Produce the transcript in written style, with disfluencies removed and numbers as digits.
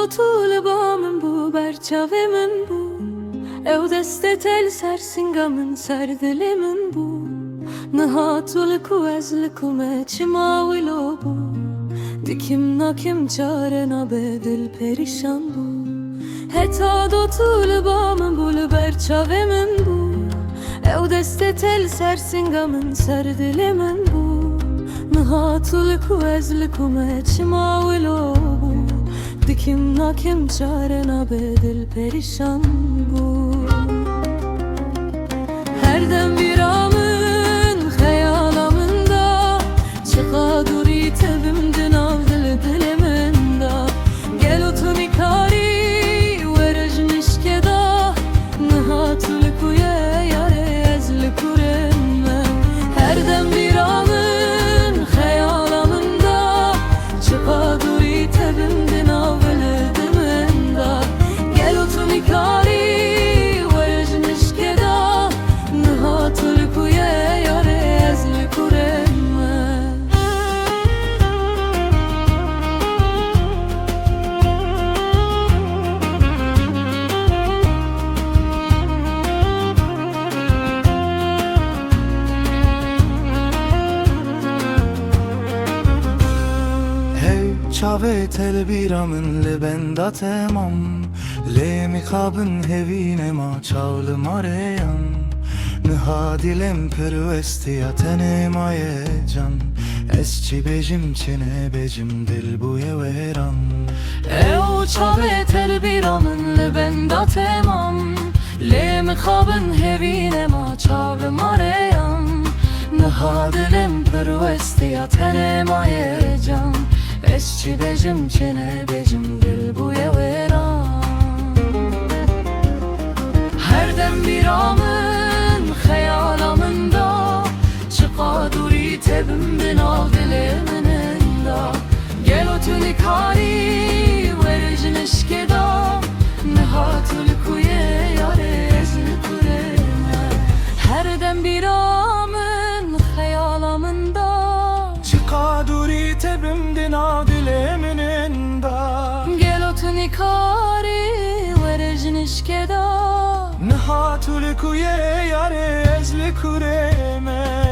طول با من بو برچاو من بو او دست تل سر سنگا من سر دل من بو نها طول کو از لکومه چما ولو بو دیکیم ناکیم چاره نبه دل پریشان بو هتا دو طول با من بو برچاو من بو او دست تل سر سنگا من سر دل من بو نها طول کو از لکومه چما ولو بو دیکیم ناکیم چاره نبه دل پریشان بو her dem bir anın hayalamında çıka duri tebimden avdıl diliminde gel otuni kari verejnişkeda nihatul kuye yare ezli kurenme her dem bir anın hayalamında çıka duri tebimden avdıl diliminde gel otuni kari چاوه تل بیرامن لبندا تمام لمی خوابن هوین ما چاول ماریم نها dilem pervestiyatene maye can esçi bejim çene bejim dil buye veran او چاوه تل بیرامن لبندا تمام لمی خوابن هوین ما چاول ماریم نها dilem pervestiyatene maye can esçi bejim çene bejim dil buye veran her dem bir anın hayalamında çıka duri tebimden al diliminde gel otuni kari verejin eşkeda nihatul kuye yare ezli kureme her dem bir anın hayalamında çıka duri tebimden al diliminde gel otuni kari verejin eşkeda nihatul kuye yare ezli kureme